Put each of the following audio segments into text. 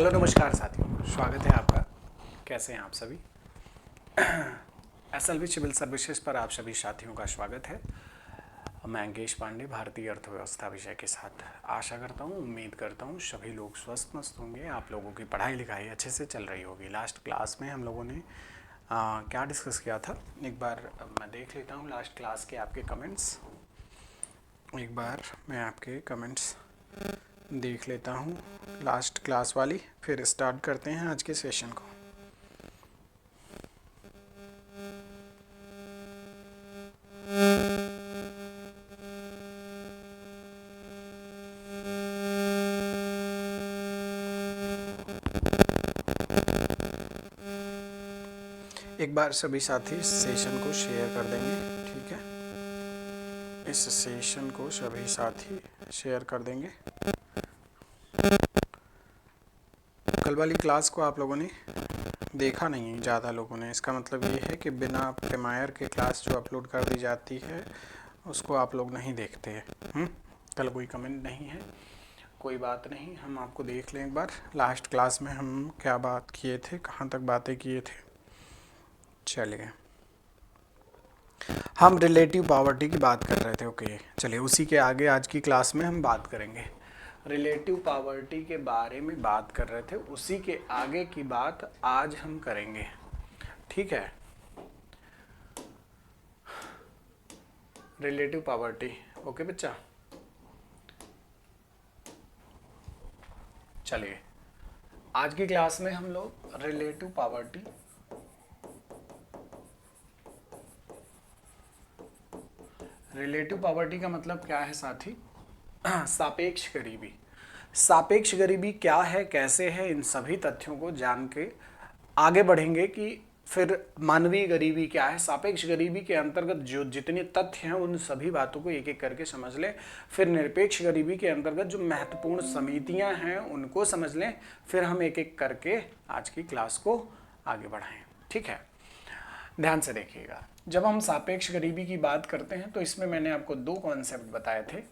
Hello नमस्कार साथियों, स्वागत है आपका। कैसे हैं आप सभी? एसएलवी सिविल सर्विसेज पर आप सभी साथियों का स्वागत है। मैं अंकेश पांडे भारतीय अर्थव्यवस्था विषय के साथ आशा करता हूँ, उम्मीद करता हूँ सभी लोग स्वस्थ मस्त होंगे। आप लोगों की पढ़ाई लिखाई अच्छे से चल रही होगी। लास्ट क्लास में हम लोगों ने क्या डिस्कस किया था, एक बार मैं देख लेता हूँ लास्ट क्लास के आपके कमेंट्स। एक बार मैं आपके कमेंट्स देख लेता हूँ लास्ट क्लास वाली, फिर स्टार्ट करते हैं आज के सेशन को। एक बार सभी साथी इस सेशन को शेयर कर देंगे, ठीक है? इस सेशन को सभी साथी शेयर कर देंगे। कल वाली क्लास को आप लोगों ने देखा नहीं है ज़्यादा लोगों ने, इसका मतलब ये है कि बिना प्रीमायर के क्लास जो अपलोड कर दी जाती है उसको आप लोग नहीं देखते हैं। कल कोई कमेंट नहीं है, कोई बात नहीं, हम आपको देख लें एक बार। लास्ट क्लास में हम क्या बात किए थे, कहाँ तक बातें किए थे। चलिए, हम रिलेटिव पॉवर्टी की बात कर रहे थे। ओके, चलिए उसी के आगे आज की क्लास में हम बात करेंगे। रिलेटिव पॉवर्टी के बारे में बात कर रहे थे, उसी के आगे की बात आज हम करेंगे, ठीक है? रिलेटिव पॉवर्टी, ओके बच्चा। चलिए, आज की क्लास में हम लोग रिलेटिव पॉवर्टी का मतलब क्या है साथी? सापेक्ष गरीबी। सापेक्ष गरीबी क्या है, कैसे है, इन सभी तथ्यों को जान के आगे बढ़ेंगे कि फिर मानवीय गरीबी क्या है। सापेक्ष गरीबी के अंतर्गत जो जितने तथ्य हैं उन सभी बातों को एक एक करके समझ लें। फिर निरपेक्ष गरीबी के अंतर्गत जो महत्वपूर्ण समितियां हैं उनको समझ लें। फिर हम एक एक करके आज की क्लास को आगे बढ़ाएं, ठीक है? ध्यान से देखिएगा, जब हम सापेक्ष गरीबी की बात करते हैं तो इसमें मैंने आपको दो कॉन्सेप्ट बताए थे।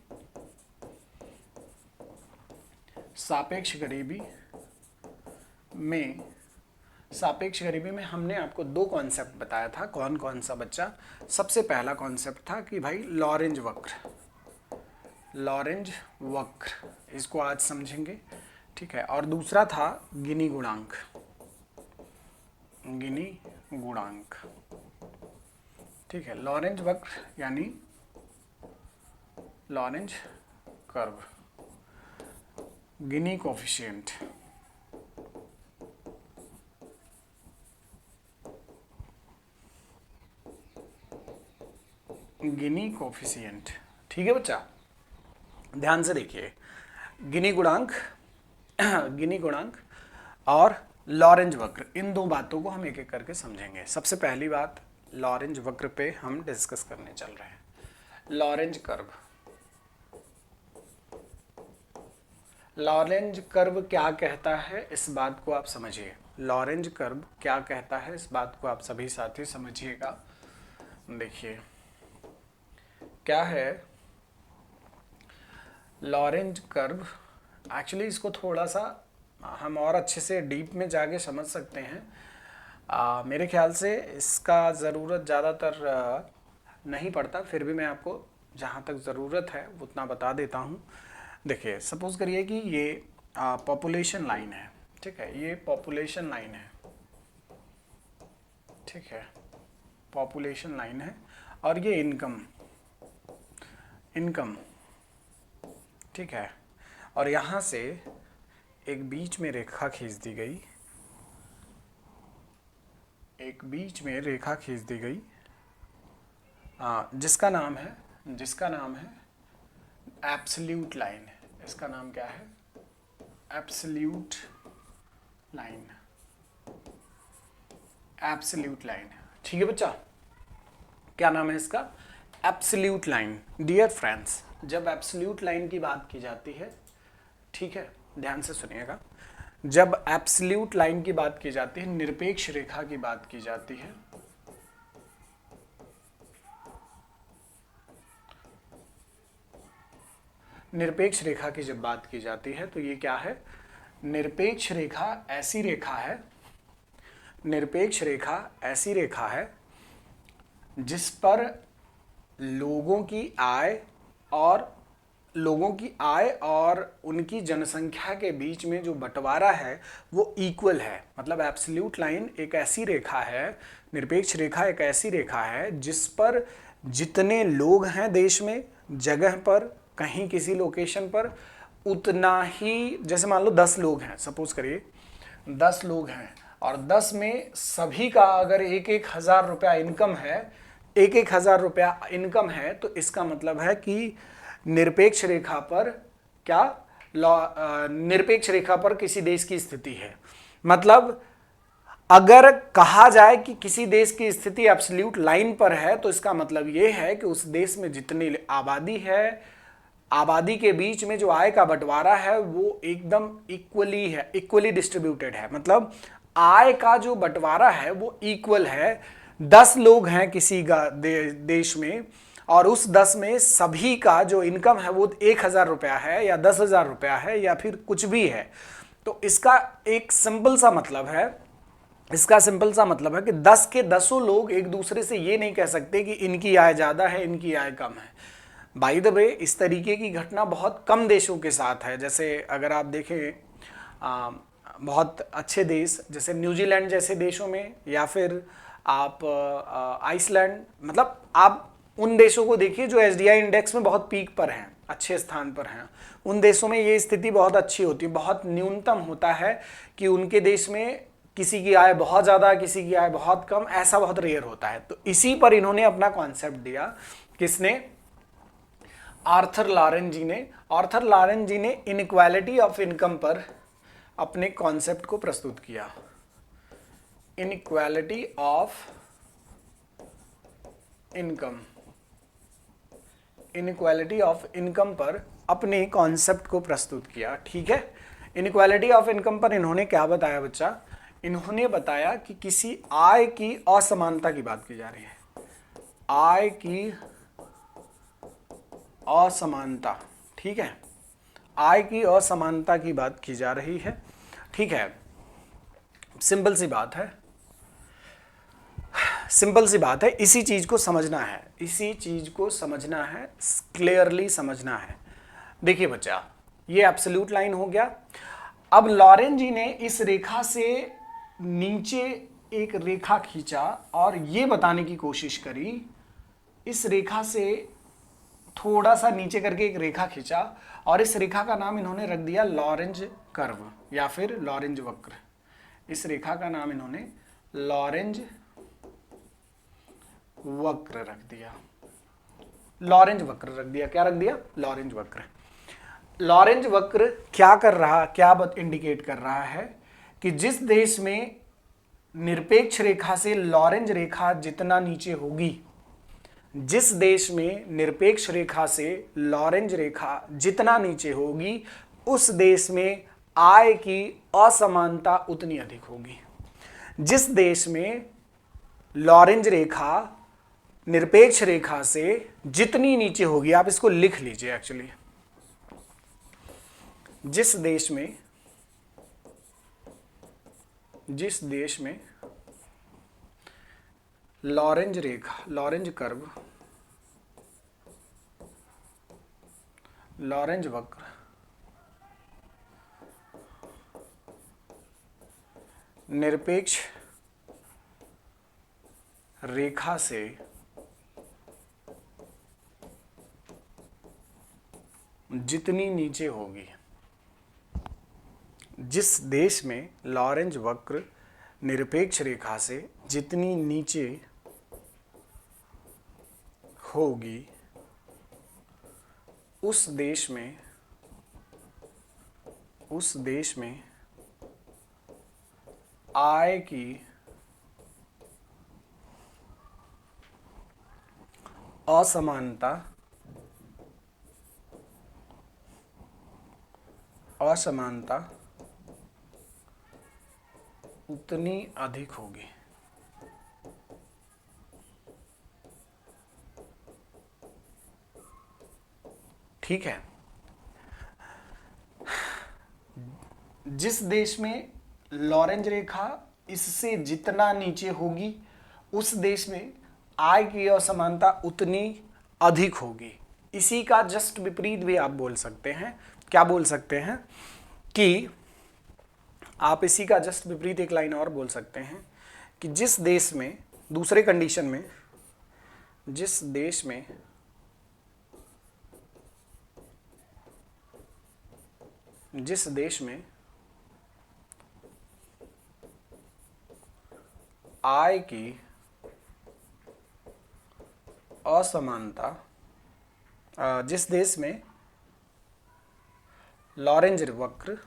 सापेक्ष गरीबी में हमने आपको दो कॉन्सेप्ट बताया था। कौन कौन सा बच्चा? सबसे पहला कॉन्सेप्ट था कि भाई लॉरेंज वक्र, इसको आज समझेंगे, ठीक है? और दूसरा था गिनी गुणांक, ठीक है? लॉरेंज वक्र यानी लॉरेंज कर्व, गिनी कोफिशिएंट, ठीक है बच्चा? ध्यान से देखिए, गिनी गुणांक और लॉरेंज वक्र, इन दो बातों को हम एक एक करके समझेंगे। सबसे पहली बात, लॉरेंज वक्र पे हम डिस्कस करने चल रहे हैं। लॉरेंज कर्व क्या कहता है, इस बात को आप समझिए। लॉरेंज कर्व क्या कहता है, इस बात को आप सभी साथी समझिएगा। देखिए क्या है लॉरेंज कर्व। एक्चुअली इसको थोड़ा सा हम और अच्छे से डीप में जाके समझ सकते हैं। मेरे ख्याल से इसका ज़रूरत ज़्यादातर नहीं पड़ता, फिर भी मैं आपको जहाँ तक ज़रूरत है उतना बता देता हूँ। देखिए, सपोज करिए कि ये पॉपुलेशन लाइन है, ठीक है? ये पॉपुलेशन लाइन है, ठीक है? पॉपुलेशन लाइन है और ये इनकम, ठीक है? और यहाँ से एक बीच में रेखा खींच दी गई, जिसका नाम है एब्सोल्यूट लाइन। इसका नाम क्या है? एब्सोल्यूट लाइन, ठीक है बच्चा? क्या नाम है इसका? Absolute line. डियर फ्रेंड्स, जब एब्सोल्यूट लाइन की बात की जाती है, ठीक है, ध्यान से सुनिएगा, जब एब्सोल्यूट लाइन की बात की जाती है, निरपेक्ष रेखा की बात की जाती है, निरपेक्ष रेखा की जब बात की जाती है तो ये क्या है? निरपेक्ष रेखा ऐसी रेखा है, निरपेक्ष रेखा ऐसी रेखा है जिस पर लोगों की आय और उनकी जनसंख्या के बीच में जो बंटवारा है वो इक्वल है। मतलब एब्सोल्यूट लाइन एक ऐसी रेखा है, निरपेक्ष रेखा एक ऐसी रेखा है जिस पर जितने लोग हैं देश में, जगह पर, कहीं किसी लोकेशन पर, उतना ही, जैसे मान लो 10 लोग हैं, सपोज करिए 10 लोग हैं और 10 में सभी का अगर एक एक हजार रुपया इनकम है, एक एक हजार रुपया इनकम है, तो इसका मतलब है कि निरपेक्ष रेखा पर क्या, निरपेक्ष रेखा पर किसी देश की स्थिति है। मतलब अगर कहा जाए कि किसी देश की स्थिति एब्सोल्यूट लाइन पर है, तो इसका मतलब यह है कि उस देश में जितनी आबादी है, आबादी के बीच में जो आय का बंटवारा है वो एकदम इक्वली है, इक्वली डिस्ट्रीब्यूटेड है। मतलब आय का जो बंटवारा है वो इक्वल है। 10 लोग हैं किसी देश में और उस 10 में सभी का जो इनकम है वो 1,000 रुपया है या 10,000 रुपया है या फिर कुछ भी है। तो इसका एक सिंपल सा मतलब है, इसका सिंपल सा मतलब है कि 10 के 10 लोग एक दूसरे से ये नहीं कह सकते कि इनकी आय ज़्यादा है, इनकी आय कम है। बाय द वे इस तरीके की घटना बहुत कम देशों के साथ है। जैसे अगर आप देखें बहुत अच्छे देश जैसे न्यूजीलैंड जैसे देशों में, या फिर आप आइसलैंड, मतलब आप उन देशों को देखिए जो एसडीआई इंडेक्स में बहुत पीक पर हैं, अच्छे स्थान पर हैं। उन देशों में ये स्थिति बहुत अच्छी होती है, बहुत न्यूनतम होता है कि उनके देश में किसी की आय बहुत ज़्यादा, किसी की आय बहुत कम, ऐसा बहुत रेयर होता है। तो इसी पर इन्होंने अपना कॉन्सेप्ट दिया। किसने? आर्थर लॉरेन जी ने। आर्थर लॉरेन जी ने इनइक्वालिटी ऑफ इनकम पर अपने कॉन्सेप्ट को प्रस्तुत किया। Inequality of income, inequality of income पर अपने कॉन्सेप्ट को प्रस्तुत किया। ठीक है, इनइक्वालिटी ऑफ इनकम पर इन्होंने क्या बताया बच्चा? इन्होंने बताया कि किसी आय की असमानता की बात की जा रही है, आय की असमानता। ठीक है, आय की असमानता की बात की जा रही है। ठीक है, सिंपल सी बात है, सिंपल सी बात है, इसी चीज को समझना है, इसी चीज को समझना है, क्लियरली समझना है। देखिए बच्चा, ये एब्सोल्यूट लाइन हो गया। अब लॉरेन जी ने इस रेखा से नीचे एक रेखा खींचा और ये बताने की कोशिश करी, इस रेखा से थोड़ा सा नीचे करके एक रेखा खींचा और इस रेखा का नाम इन्होंने रख दिया लॉरेंज कर्व या फिर लॉरेंज वक्र। इस रेखा का नाम इन्होंने लॉरेंज वक्र रख दिया, लॉरेंज वक्र रख दिया। क्या रख दिया? लॉरेंज वक्र। लॉरेंज वक्र क्या कर रहा, क्या इंडिकेट कर रहा है कि जिस देश में निरपेक्ष रेखा से लॉरेंज रेखा जितना नीचे होगी, जिस देश में निरपेक्ष रेखा से लॉरेंज रेखा जितना नीचे होगी, उस देश में आय की असमानता उतनी अधिक होगी। जिस देश में लॉरेंज रेखा निरपेक्ष रेखा से जितनी नीचे होगी, आप इसको लिख लीजिए एक्चुअली, जिस देश में लॉरेंज रेखा, लॉरेंज कर्व, लॉरेंज वक्र निरपेक्ष रेखा से जितनी नीचे होगी, जिस देश में लॉरेंज वक्र निरपेक्ष रेखा से जितनी नीचे होगी, उस देश में आय की असमानता उतनी अधिक होगी। ठीक है, जिस देश में लॉरेंज रेखा इससे जितना नीचे होगी उस देश में आय की असमानता उतनी अधिक होगी। इसी का जस्ट विपरीत भी आप बोल सकते हैं। क्या बोल सकते हैं कि आप इसी का जस्ट विपरीत एक लाइन और बोल सकते हैं कि जिस देश में, दूसरे कंडीशन में, जिस देश में आय की असमानता, जिस देश में लॉरेंज वक्र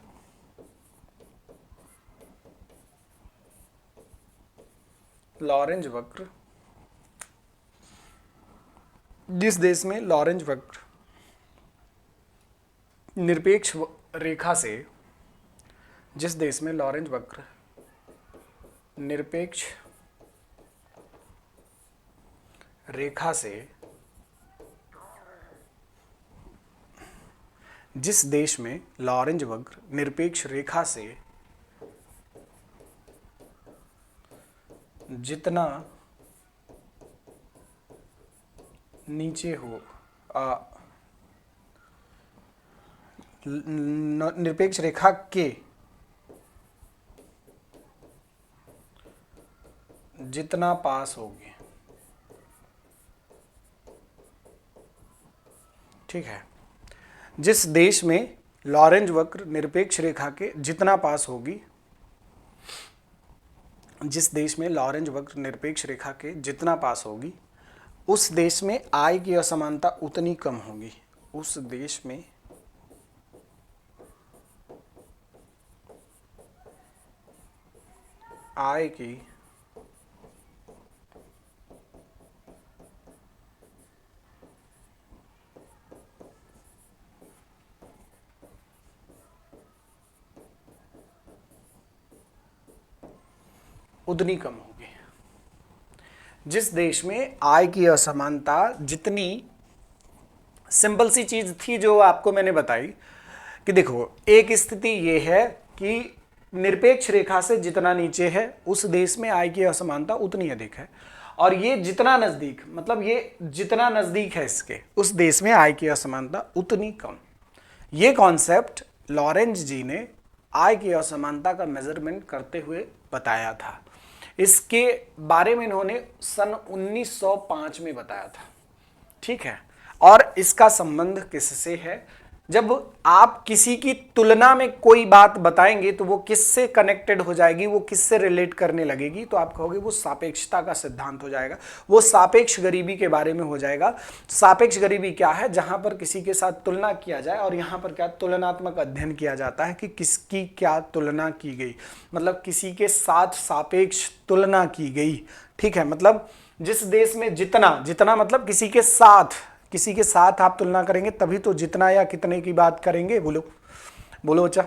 जिस देश में लॉरेंज वक्र निरपेक्ष रेखा से, जिस देश में लॉरेंज वक्र निरपेक्ष रेखा से, जिस देश में लॉरेंज वक्र निरपेक्ष रेखा से जितना नीचे हो, निरपेक्ष रेखा के जितना पास होगी, ठीक है, जिस देश में लॉरेंज वक्र निरपेक्ष रेखा के जितना पास होगी, जिस देश में लॉरेंज वक्र निरपेक्ष रेखा के जितना पास होगी उस देश में आय की असमानता उतनी कम होगी। उस देश में आय की उतनी कम होगी। जिस देश में आय की असमानता जितनी, सिंपल सी चीज थी जो आपको मैंने बताई कि देखो एक स्थिति ये है कि निरपेक्ष रेखा से जितना नीचे है उस देश में आय की असमानता उतनी अधिक है, और ये जितना नजदीक, मतलब ये जितना नजदीक है इसके, उस देश में आय की असमानता उतनी कम। ये कॉन्सेप्ट लॉरेंज जी ने आय की असमानता का मेजरमेंट करते हुए बताया था। इसके बारे में इन्होंने सन 1905 में बताया था, ठीक है। और इसका संबंध किससे है? जब आप किसी की तुलना में कोई बात बताएंगे तो वो किससे कनेक्टेड हो जाएगी, वो किससे रिलेट करने लगेगी, तो आप कहोगे वो सापेक्षता का सिद्धांत हो जाएगा, वो सापेक्ष गरीबी के बारे में हो जाएगा। सापेक्ष गरीबी क्या है? जहां पर किसी के साथ तुलना किया जाए और यहां पर क्या तुलनात्मक अध्ययन किया जाता है कि किसकी क्या तुलना की गई, मतलब किसी के साथ सापेक्ष तुलना की गई, ठीक है। मतलब जिस देश में जितना मतलब किसी के साथ आप तुलना करेंगे तभी तो जितना या कितने की बात करेंगे। बोलो बच्चा,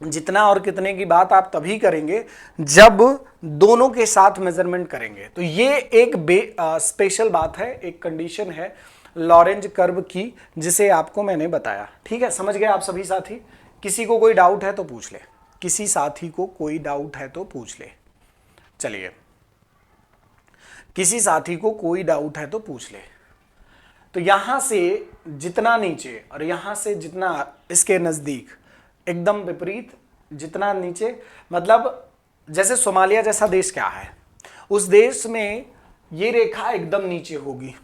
जितना और कितने की बात आप तभी करेंगे जब दोनों के साथ मेजरमेंट करेंगे। तो ये एक स्पेशल बात है, एक कंडीशन है लॉरेंज कर्व की, जिसे आपको मैंने बताया, ठीक है। समझ गए आप सभी साथी? किसी को कोई डाउट है तो पूछ ले, किसी साथी को कोई डाउट है तो पूछ ले। चलिए, किसी साथी को कोई डाउट है तो पूछ ले। तो यहां से जितना नीचे और यहां से जितना इसके नजदीक, एकदम विपरीत। जितना नीचे मतलब जैसे सोमालिया जैसा देश क्या है, उस देश में ये रेखा एकदम नीचे होगी।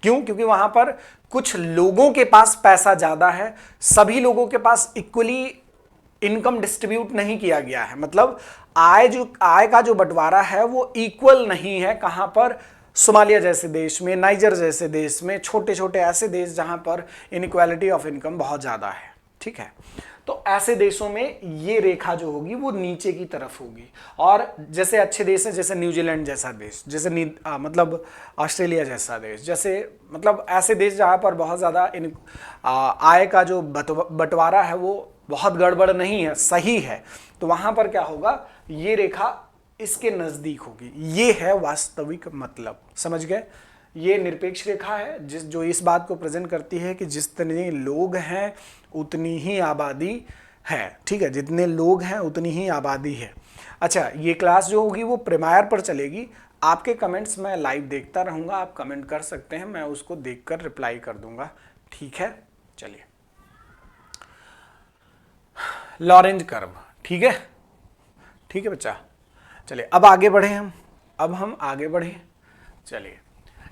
क्यों? क्योंकि वहां पर कुछ लोगों के पास पैसा ज्यादा है, सभी लोगों के पास इक्वली इनकम डिस्ट्रीब्यूट नहीं किया गया है, मतलब आय का जो बंटवारा है वो इक्वल नहीं है। कहां पर? सोमालिया जैसे देश में, नाइजर जैसे देश में, छोटे छोटे ऐसे देश जहां पर इनइक्वालिटी ऑफ इनकम बहुत ज्यादा है, ठीक है। तो ऐसे देशों में ये रेखा जो होगी वो नीचे की तरफ होगी। और जैसे अच्छे देश हैं, जैसे न्यूजीलैंड जैसा देश, जैसे मतलब ऑस्ट्रेलिया जैसा देश, जैसे मतलब ऐसे देश जहां पर बहुत ज्यादा आय का जो बंटवारा है वो बहुत गड़बड़ नहीं है, सही है, तो वहां पर क्या होगा, ये रेखा इसके नजदीक होगी। ये है वास्तविक मतलब, समझ गए? ये निरपेक्ष रेखा है जो इस बात को प्रेजेंट करती है कि जितने लोग हैं उतनी ही आबादी है, ठीक है, जितने लोग हैं उतनी ही आबादी है। अच्छा, ये क्लास जो होगी वो प्रीमायर पर चलेगी। आपके कमेंट्स मैं लाइव देखता रहूँगा, आप कमेंट कर सकते हैं, मैं उसको देखकर रिप्लाई कर दूंगा, ठीक है। चलिए, लॉरेंज कर्व, ठीक है, ठीक है बच्चा। चलिए अब आगे बढ़े हम, अब हम आगे बढ़े। चलिए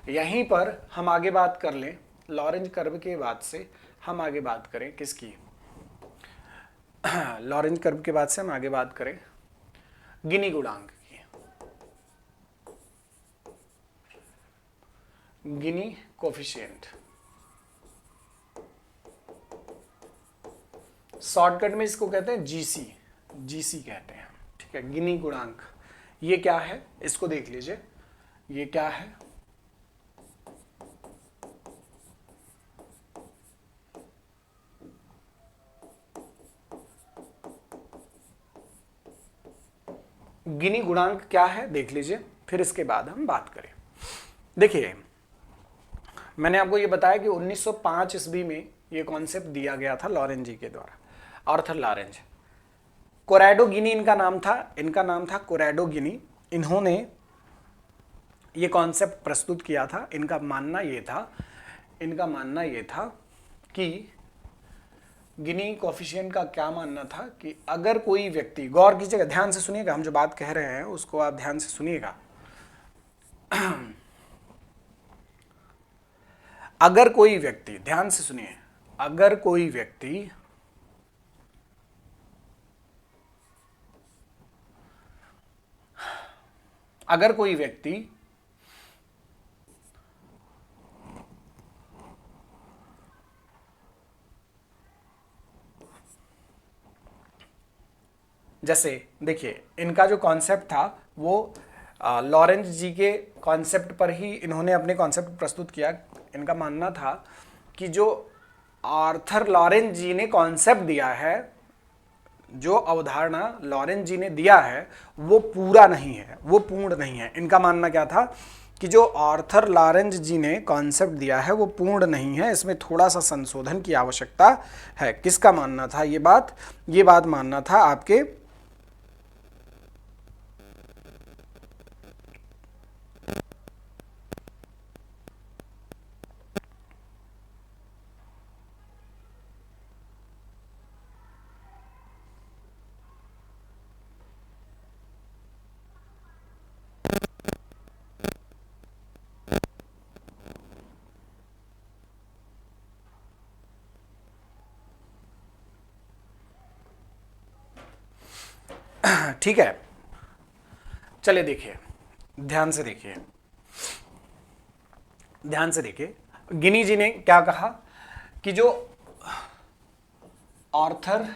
यहीं पर हम आगे बात कर लें, लॉरेंज कर्व के बाद से हम आगे बात करें किसकी, लॉरेंज कर्व के बाद से हम आगे बात करें गिनी गुणांक की। गिनी कोफिशिएंट, शॉर्टकट में इसको कहते हैं जीसी, जीसी कहते हैं, ठीक है। गिनी गुणांक ये क्या है, इसको देख लीजिए, ये क्या है, गिनी गुणांक क्या है देख लीजिए, फिर इसके बाद हम बात करें। देखिए मैंने आपको ये बताया कि 1905 ईस्वी में ये कॉन्सेप्ट दिया गया था लॉरेंज जी के द्वारा, आर्थर लॉरेंज। कोरैडो गिनी इनका नाम था, इनका नाम था कोरैडो गिनी। इन्होंने ये कॉन्सेप्ट प्रस्तुत किया था। इनका मानना ये था, इनका मानना ये था कि गिनी कोफिशिएंट का क्या मानना था कि अगर कोई व्यक्ति, गौर कीजिएगा, ध्यान से सुनिएगा, हम जो बात कह रहे हैं उसको आप ध्यान से सुनिएगा। अगर कोई व्यक्ति, ध्यान से सुनिए, अगर कोई व्यक्ति अगर कोई व्यक्ति जैसे देखिए इनका जो कॉन्सेप्ट था वो लॉरेंज जी के कॉन्सेप्ट पर ही इन्होंने अपने कॉन्सेप्ट प्रस्तुत किया। इनका मानना था कि जो आर्थर लॉरेंज जी ने कॉन्सेप्ट दिया है, जो अवधारणा लॉरेंज जी ने दिया है वो पूरा नहीं है, वो पूर्ण नहीं है। इनका मानना क्या था कि जो आर्थर लॉरेंज जी ने कॉन्सेप्ट दिया है वो पूर्ण नहीं है, इसमें थोड़ा सा संशोधन की आवश्यकता है। किसका मानना था ये बात मानना था आपके ठीक है। चलिए देखिए, ध्यान से देखिए, ध्यान से देखिए, गिनी जी ने क्या कहा कि जो आर्थर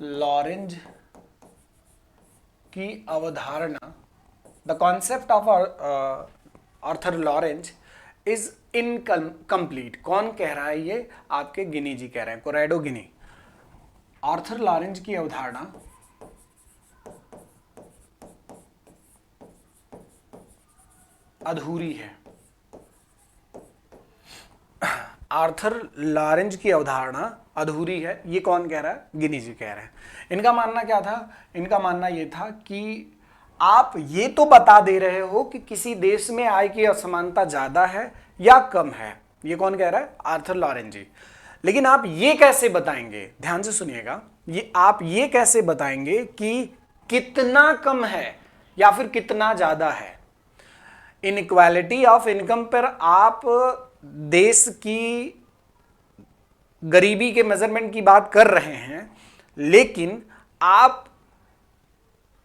लॉरेंज की अवधारणा, the concept of Arthur Lorenz is incomplete. कौन कह रहा है ये, आपके गिनी जी कह रहे हैं, कोरैडो गिनी। आर्थर लॉरेंज की अवधारणा अधूरी है। आर्थर लॉरेंज की अवधारणा अधूरी है, ये कौन कह रहा है, गिनी जी कह रहे हैं। इनका मानना क्या था, इनका मानना ये था कि आप ये तो बता दे रहे हो कि किसी देश में आय की असमानता ज्यादा है या कम है, ये कौन कह रहा है, आर्थर लॉरेंज जी। लेकिन आप ये कैसे बताएंगे, ध्यान से सुनिएगा, ये आप ये कैसे बताएंगे कि कितना कम है या फिर कितना ज्यादा है। इनइक्वालिटी ऑफ इनकम पर आप देश की गरीबी के मेजरमेंट की बात कर रहे हैं, लेकिन आप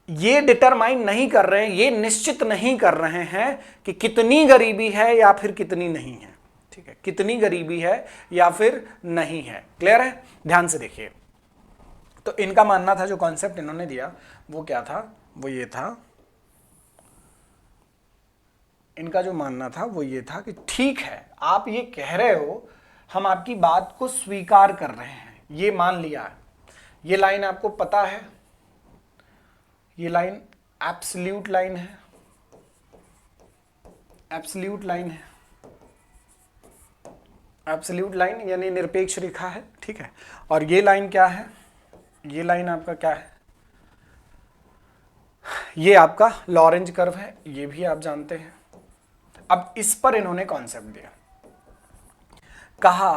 ये डिटरमाइन नहीं कर रहे हैं, ये निश्चित नहीं कर रहे हैं कि कितनी गरीबी है या फिर कितनी नहीं है। ठीक है, कितनी गरीबी है या फिर नहीं है, क्लियर है। ध्यान से देखिए, तो इनका मानना था, जो कॉन्सेप्ट इन्होंने दिया वो क्या था, वो ये था, इनका जो मानना था वो ये था कि ठीक है, आप ये कह रहे हो, हम आपकी बात को स्वीकार कर रहे हैं, ये मान लिया है। ये लाइन आपको पता है, ये लाइन एब्सोल्यूट लाइन है, एब्सोल्यूट लाइन है, एब्सोल्यूट लाइन यानी निरपेक्ष रेखा है, ठीक है। और ये लाइन क्या है, ये लाइन आपका क्या है, ये आपका लॉरेंज कर्व है, ये भी आप जानते हैं। अब इस पर इन्होंने कॉन्सेप्ट दिया, कहा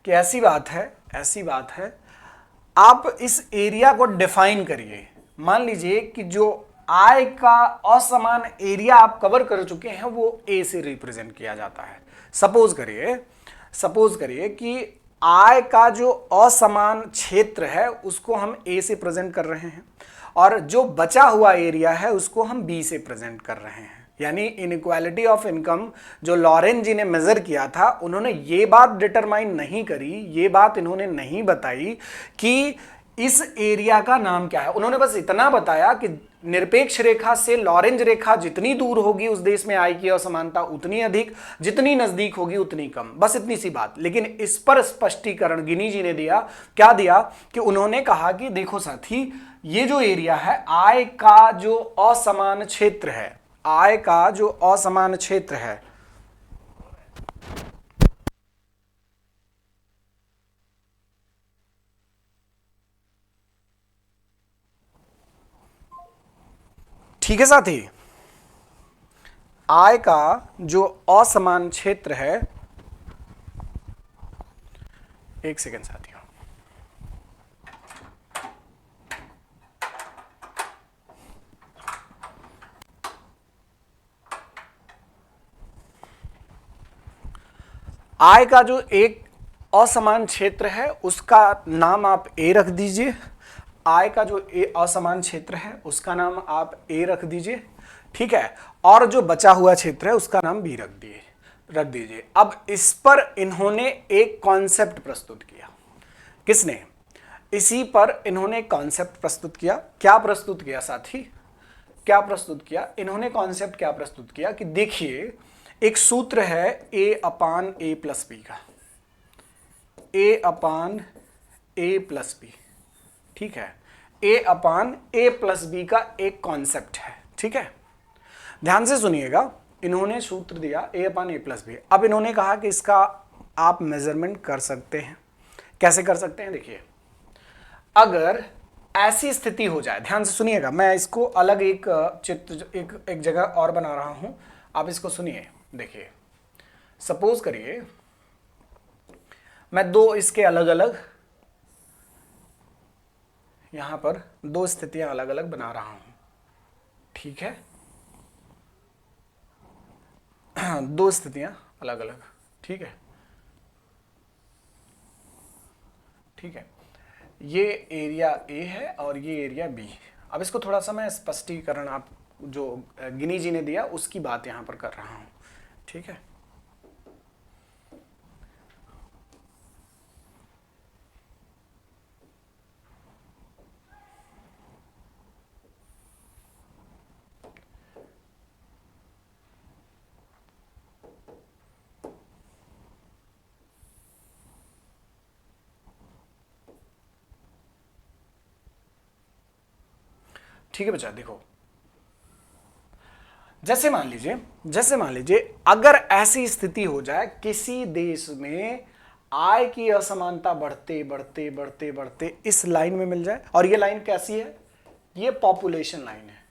कि ऐसी बात है, ऐसी बात है, आप इस एरिया को डिफाइन करिए। मान लीजिए कि जो आय का असमान एरिया आप कवर कर चुके हैं वो ए से रिप्रेजेंट किया जाता है। सपोज करिए कि आय का जो असमान क्षेत्र है उसको हम ए से प्रेजेंट कर रहे हैं और जो बचा हुआ एरिया है उसको हम बी से प्रेजेंट कर रहे हैं। यानी इनइक्वालिटी ऑफ इनकम जो लॉरेंज जी ने मेजर किया था, उन्होंने ये बात डिटरमाइन नहीं करी, ये बात इन्होंने नहीं बताई कि इस एरिया का नाम क्या है। उन्होंने बस इतना बताया कि निरपेक्ष रेखा से लॉरेंज रेखा जितनी दूर होगी उस देश में आय की असमानता उतनी अधिक, जितनी नजदीक होगी उतनी कम, बस इतनी सी बात। लेकिन इस पर स्पष्टीकरण गिनी जी ने दिया, क्या दिया कि उन्होंने कहा कि देखो साथी, ये जो एरिया है, आय का जो असमान क्षेत्र है, आय का जो असमान क्षेत्र है, ठीक है साथी, आय का जो असमान क्षेत्र है, एक सेकेंड साथियों, आय का जो एक असमान क्षेत्र है उसका नाम आप ए रख दीजिए। आय का जो असमान क्षेत्र है उसका नाम आप ए रख दीजिए, ठीक है। और जो बचा हुआ क्षेत्र है उसका नाम बी रख दीजिए। अब इस पर इन्होंने एक कॉन्सेप्ट प्रस्तुत किया। किसने? इसी पर इन्होंने कॉन्सेप्ट प्रस्तुत किया। क्या प्रस्तुत किया साथी, क्या प्रस्तुत किया इन्होंने? कॉन्सेप्ट क्या प्रस्तुत किया कि देखिए, एक सूत्र है ए अपान ए प्लस बी का, ए अपान ए प्लस बी, ठीक है। ए अपान ए प्लस बी का एक कॉन्सेप्ट है, ठीक है। ध्यान से सुनिएगा, इन्होंने सूत्र दिया ए अपान ए प्लस बी। अब इन्होंने कहा कि इसका आप मेजरमेंट कर सकते हैं। कैसे कर सकते हैं? देखिए, अगर ऐसी स्थिति हो जाए, ध्यान से सुनिएगा, मैं इसको अलग एक चित्र एक जगह और बना रहा हूं, आप इसको सुनिए। देखिए, सपोज करिए मैं दो इसके अलग अलग, यहां पर दो स्थितियां अलग अलग बना रहा हूं, ठीक है। दो स्थितियां अलग अलग, ठीक है, ठीक है। ये एरिया ए है और ये एरिया बी। अब इसको थोड़ा सा मैं स्पष्टीकरण आप जो गिनी जी ने दिया उसकी बात यहां पर कर रहा हूं, ठीक है। ठीक है बच्चा, देखो, जैसे मान लीजिए अगर ऐसी स्थिति हो जाए किसी देश में आय की असमानता बढ़ते बढ़ते बढ़ते बढ़ते इस लाइन में मिल जाए, और ये लाइन कैसी है? ये पॉपुलेशन लाइन है,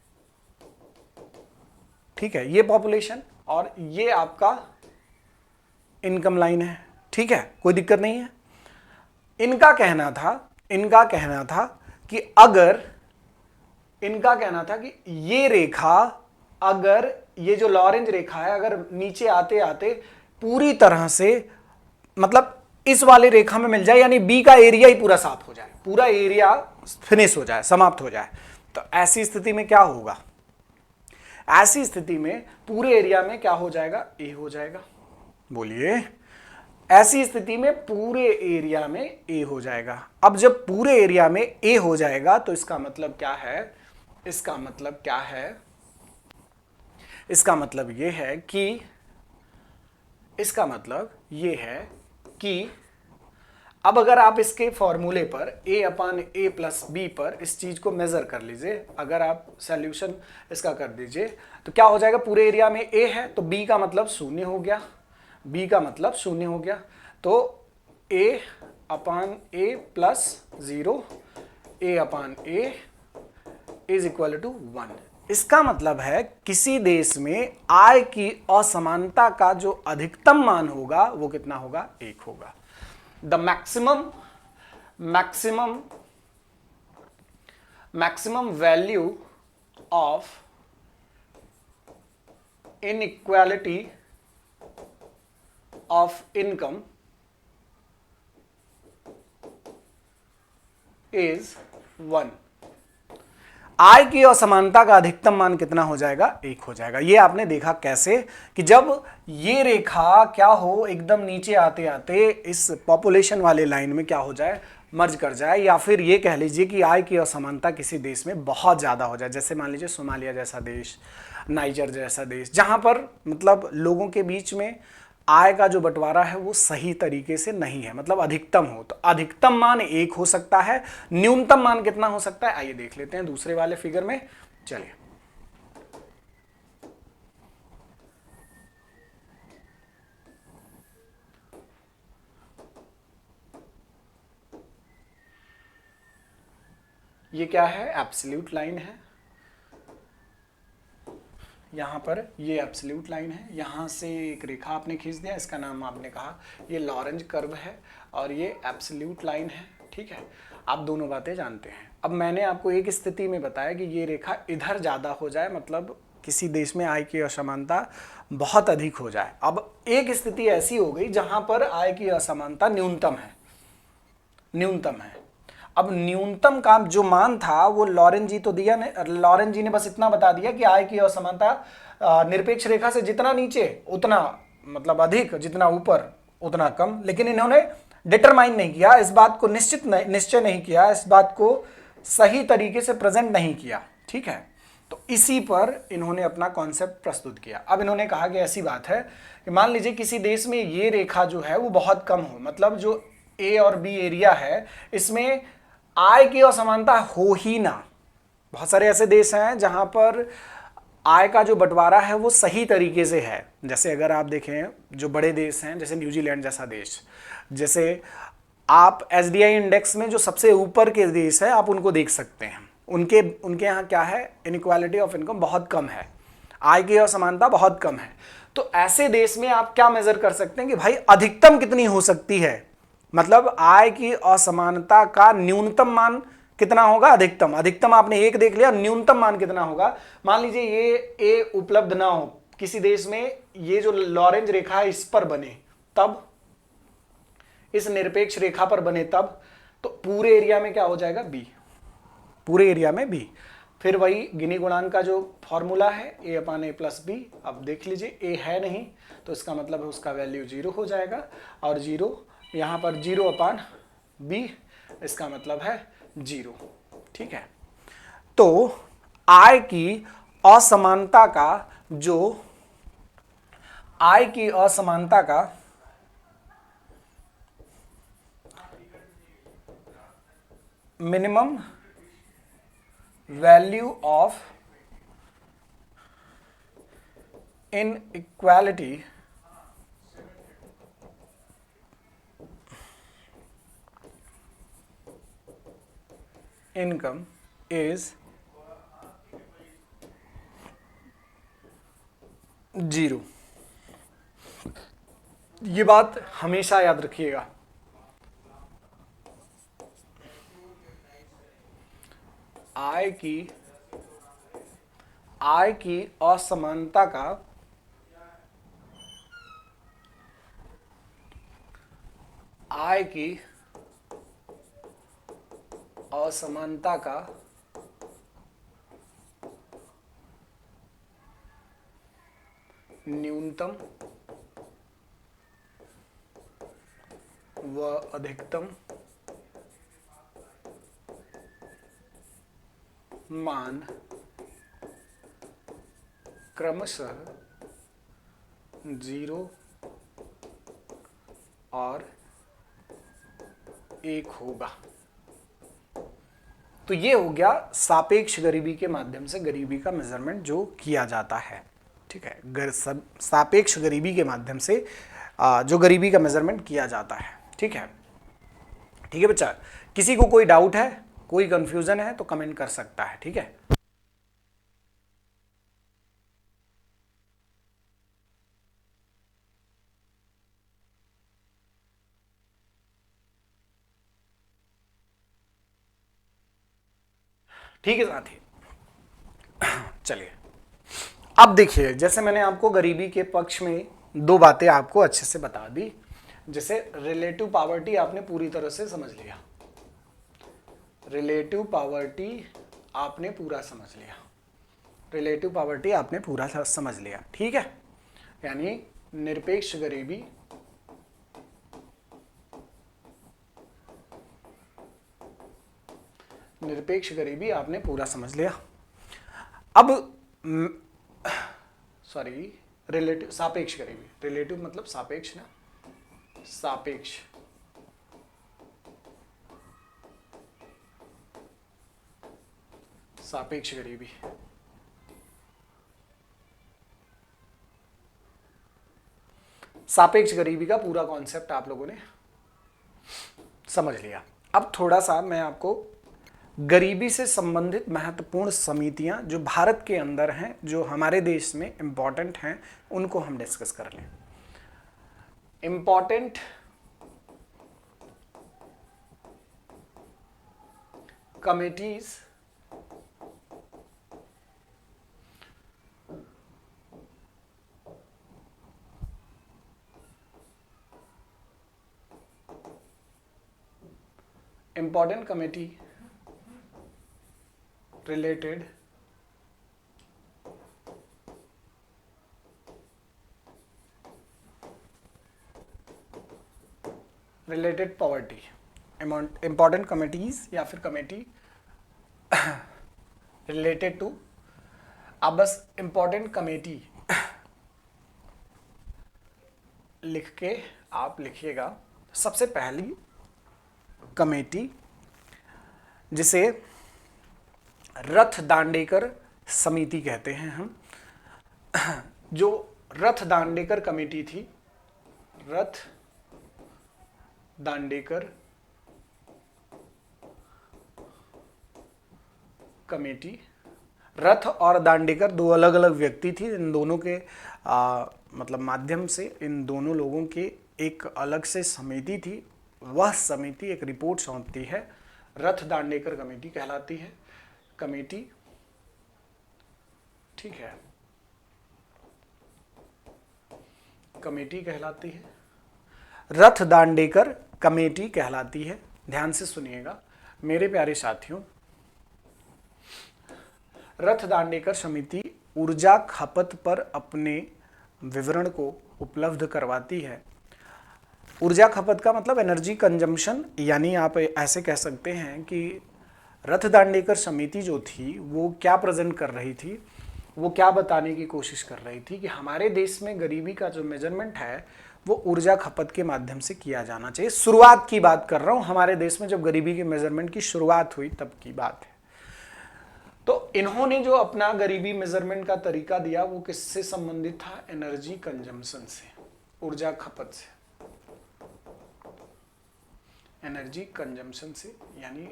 ठीक है। ये पॉपुलेशन और ये आपका इनकम लाइन है, ठीक है, कोई दिक्कत नहीं है। इनका कहना था कि अगर, इनका कहना था कि ये रेखा, अगर ये जो लॉरेंज रेखा है, अगर नीचे आते आते पूरी तरह से, मतलब इस वाले रेखा में मिल जाए, यानी बी का एरिया ही पूरा साफ हो जाए, पूरा एरिया फिनिश हो जाए, समाप्त हो जाए, तो ऐसी स्थिति में क्या होगा? ऐसी स्थिति में पूरे एरिया में क्या हो जाएगा? ए हो जाएगा। बोलिए, ऐसी स्थिति में पूरे एरिया में ए हो जाएगा। अब जब पूरे एरिया में ए हो जाएगा तो इसका मतलब क्या है? इसका मतलब क्या है? इसका मतलब यह है कि, इसका मतलब यह है कि अब अगर आप इसके फॉर्मूले पर ए अपान ए प्लस बी पर इस चीज को मेजर कर लीजिए, अगर आप सॉल्यूशन इसका कर दीजिए तो क्या हो जाएगा? पूरे एरिया में ए है तो बी का मतलब शून्य हो गया, बी का मतलब शून्य हो गया। तो a upon a plus 0, a upon a is equal to 1। इसका मतलब है किसी देश में आय की असमानता का जो अधिकतम मान होगा वो कितना होगा, 1 होगा। The maximum value of inequality of income is 1। आय की असमानता का अधिकतम मान कितना हो जाएगा, 1 हो जाएगा। ये आपने देखा कैसे कि जब ये रेखा क्या हो, एकदम नीचे आते आते इस पॉपुलेशन वाले लाइन में क्या हो जाए, मर्ज कर जाए, या फिर ये कह लीजिए कि आय की असमानता किसी देश में बहुत ज्यादा हो जाए। जैसे मान लीजिए सोमालिया जैसा देश, नाइजर जैसा देश, जहां पर मतलब लोगों के बीच में आय का जो बंटवारा है वो सही तरीके से नहीं है, मतलब अधिकतम हो, तो अधिकतम मान 1 हो सकता है। न्यूनतम मान कितना हो सकता है, आइए देख लेते हैं दूसरे वाले फिगर में। चलिए, ये क्या है, एब्सोल्यूट लाइन है। यहाँ पर ये एब्सोल्यूट लाइन है, यहाँ से एक रेखा आपने खींच दिया, इसका नाम आपने कहा ये लॉरेंज कर्व है, और ये एब्सोल्यूट लाइन है। ठीक है, आप दोनों बातें जानते हैं। अब मैंने आपको एक स्थिति में बताया कि ये रेखा इधर ज़्यादा हो जाए, मतलब किसी देश में आय की असमानता बहुत अधिक हो जाए। अब एक स्थिति ऐसी हो गई जहाँ पर आय की असमानता न्यूनतम है, न्यूनतम है। अब न्यूनतम का जो मान था वो लॉरेंज जी तो दिया ने, लॉरेंज जी ने बस इतना बता दिया कि आय की असमानता निरपेक्ष रेखा से जितना नीचे उतना मतलब अधिक, जितना ऊपर उतना कम। लेकिन इन्होंने डिटरमाइन नहीं किया इस बात को, निश्चय नहीं किया, इस बात को सही तरीके से प्रेजेंट नहीं किया। ठीक है, तो इसी पर इन्होंने अपना कॉन्सेप्ट प्रस्तुत किया। अब इन्होंने कहा कि ऐसी बात है कि मान लीजिए किसी देश में ये रेखा जो है वो बहुत कम हो, मतलब जो ए और बी एरिया है इसमें आय की असमानता हो ही ना। बहुत सारे ऐसे देश हैं जहां पर आय का जो बंटवारा है वो सही तरीके से है। जैसे अगर आप देखें जो बड़े देश हैं, जैसे न्यूजीलैंड जैसा देश, जैसे आप एसडीआई इंडेक्स में जो सबसे ऊपर के देश है आप उनको देख सकते हैं, उनके यहाँ क्या है, इनइक्वालिटी ऑफ इनकम बहुत कम है, आय की असमानता बहुत कम है। तो ऐसे देश में आप क्या मेजर कर सकते हैं कि भाई अधिकतम कितनी हो सकती है, मतलब आय की असमानता का न्यूनतम मान कितना होगा, अधिकतम। अधिकतम आपने 1 देख लिया, न्यूनतम मान कितना होगा। मान लीजिए ये ए उपलब्ध ना हो किसी देश में, ये जो लॉरेंज रेखा है इस पर बने तब, इस निरपेक्ष रेखा पर बने तब, तो पूरे एरिया में क्या हो जाएगा, बी, पूरे एरिया में बी। फिर वही गिनी गुणांक का जो फॉर्मूला है ए अपान ए प्लस बी। अब देख लीजिए ए है नहीं तो इसका मतलब है उसका वैल्यू 0 हो जाएगा, और 0 यहाँ पर 0 अपान बी, इसका मतलब है 0। ठीक है, तो आय की असमानता का जो आय की असमानता का minimum value of inequality income is 0। ये बात हमेशा याद रखिएगा। आय की असमानता का आय की असमानता का न्यूनतम व अधिकतम मान क्रमशः 0 और 1 होगा। तो ये हो गया सापेक्ष गरीबी के माध्यम से गरीबी का मेजरमेंट जो किया जाता है। ठीक है, सापेक्ष गरीबी के माध्यम से जो गरीबी का मेजरमेंट किया जाता है। ठीक है, ठीक है बच्चा, किसी को कोई डाउट है, कोई कंफ्यूजन है तो कमेंट कर सकता है। ठीक है, ठीक है साथी। चलिए अब देखिए, जैसे मैंने आपको गरीबी के पक्ष में दो बातें आपको अच्छे से बता दी। जैसे रिलेटिव पॉवर्टी आपने पूरी तरह से समझ लिया, रिलेटिव पॉवर्टी आपने पूरा समझ लिया, रिलेटिव पॉवर्टी आपने पूरा समझ लिया। ठीक है, यानी निरपेक्ष गरीबी आपने पूरा समझ लिया। अब सॉरी, रिलेटिव सापेक्ष गरीबी, रिलेटिव मतलब सापेक्ष ना, सापेक्ष सापेक्ष गरीबी, सापेक्ष गरीबी का पूरा कॉन्सेप्ट आप लोगों ने समझ लिया। अब थोड़ा सा मैं आपको गरीबी से संबंधित महत्वपूर्ण समितियां जो भारत के अंदर हैं, जो हमारे देश में इंपॉर्टेंट हैं, उनको हम डिस्कस कर लें। Important committees important committee related poverty, important committees या फिर कमेटी रिलेटेड टू, आप बस इंपॉर्टेंट कमेटी लिख के आप लिखिएगा। सबसे पहली कमेटी जिसे रथ दांडेकर समिति कहते हैं हम, जो रथ दांडेकर कमेटी थी, रथ दांडेकर कमेटी, रथ और दांडेकर दो अलग अलग व्यक्ति थी, इन दोनों के मतलब माध्यम से इन दोनों लोगों की एक अलग से समिति थी। वह समिति एक रिपोर्ट सौंपती है, रथ दांडेकर कमेटी कहलाती है कमेटी। ठीक है, कमेटी कहलाती है, रथ दांडेकर कमेटी कहलाती है। ध्यान से सुनिएगा मेरे प्यारे साथियों, रथ दांडेकर समिति ऊर्जा खपत पर अपने विवरण को उपलब्ध करवाती है। ऊर्जा खपत का मतलब एनर्जी कंजम्पशन, यानी आप ऐसे कह सकते हैं कि रथ दांडेकर समिति जो थी वो क्या प्रेजेंट कर रही थी, वो क्या बताने की कोशिश कर रही थी कि हमारे देश में गरीबी का जो मेजरमेंट है वो ऊर्जा खपत के माध्यम से किया जाना चाहिए। शुरुआत की बात कर रहा हूं, हमारे देश में जब गरीबी के मेजरमेंट की शुरुआत हुई तब की बात है। तो इन्होंने जो अपना गरीबी मेजरमेंट का तरीका दिया वो किससे संबंधित था? एनर्जी कंजम्पशन से, ऊर्जा खपत से, एनर्जी कंजम्पशन से, यानी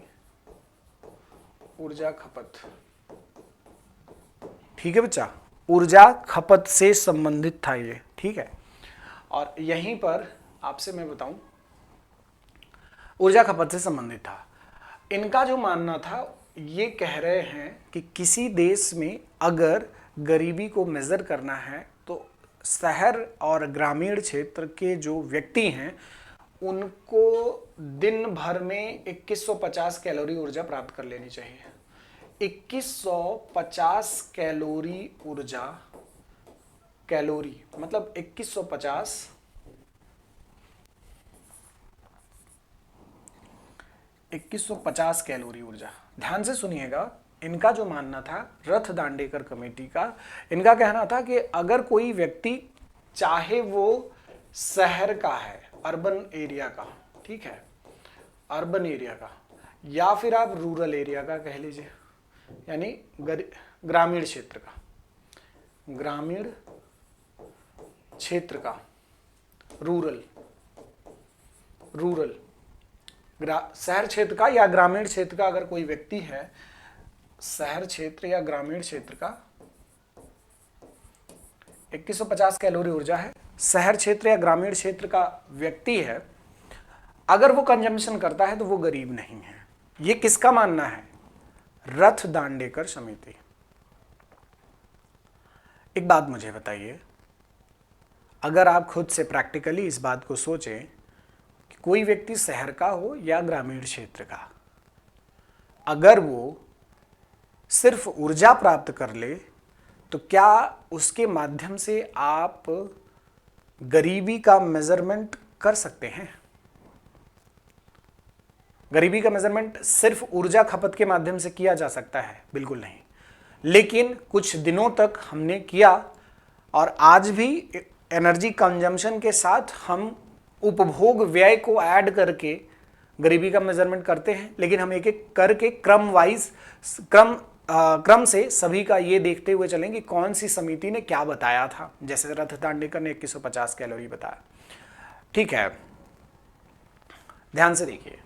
ऊर्जा खपत। ठीक है बच्चा, ऊर्जा खपत से संबंधित था ये। ठीक है, और यहीं पर आपसे मैं बताऊं, ऊर्जा खपत से संबंधित था। इनका जो मानना था, ये कह रहे हैं कि किसी देश में अगर गरीबी को मेजर करना है तो शहर और ग्रामीण क्षेत्र के जो व्यक्ति हैं उनको दिन भर में 2150 कैलोरी ऊर्जा प्राप्त कर लेनी चाहिए। 2150 कैलोरी ऊर्जा, कैलोरी मतलब 2150 कैलोरी ऊर्जा। ध्यान से सुनिएगा, इनका जो मानना था, रथ दांडेकर कमेटी का, इनका कहना था कि अगर कोई व्यक्ति चाहे वो शहर का है, अर्बन एरिया का, ठीक है, अर्बन एरिया का, या फिर आप रूरल एरिया का कह लीजिए, यानी ग्रामीण क्षेत्र का, ग्रामीण क्षेत्र का, रूरल, रूरल शहर क्षेत्र का या ग्रामीण क्षेत्र का अगर कोई व्यक्ति है, शहर क्षेत्र या ग्रामीण क्षेत्र का 2150 कैलोरी ऊर्जा है, शहर क्षेत्र या ग्रामीण क्षेत्र का व्यक्ति है, अगर वो कंजम्पशन करता है तो वो गरीब नहीं है। ये किसका मानना है? रथ दांडेकर समिति। एक बात मुझे बताइए, अगर आप खुद से प्रैक्टिकली इस बात को सोचें कि कोई व्यक्ति शहर का हो या ग्रामीण क्षेत्र का, अगर वो सिर्फ ऊर्जा प्राप्त कर ले तो क्या उसके माध्यम से आप गरीबी का मेजरमेंट कर सकते हैं? गरीबी का मेजरमेंट सिर्फ ऊर्जा खपत के माध्यम से किया जा सकता है? बिल्कुल नहीं। लेकिन कुछ दिनों तक हमने किया और आज भी एनर्जी कंजम्पशन के साथ हम उपभोग व्यय को ऐड करके गरीबी का मेजरमेंट करते हैं, लेकिन हम एक एक करके क्रम से सभी का ये देखते हुए चलेंगे कौन सी समिति ने क्या बताया था। जैसे रथ दांडेकर ने 2150 कैलोरी बताया, ठीक है, ध्यान से देखिए,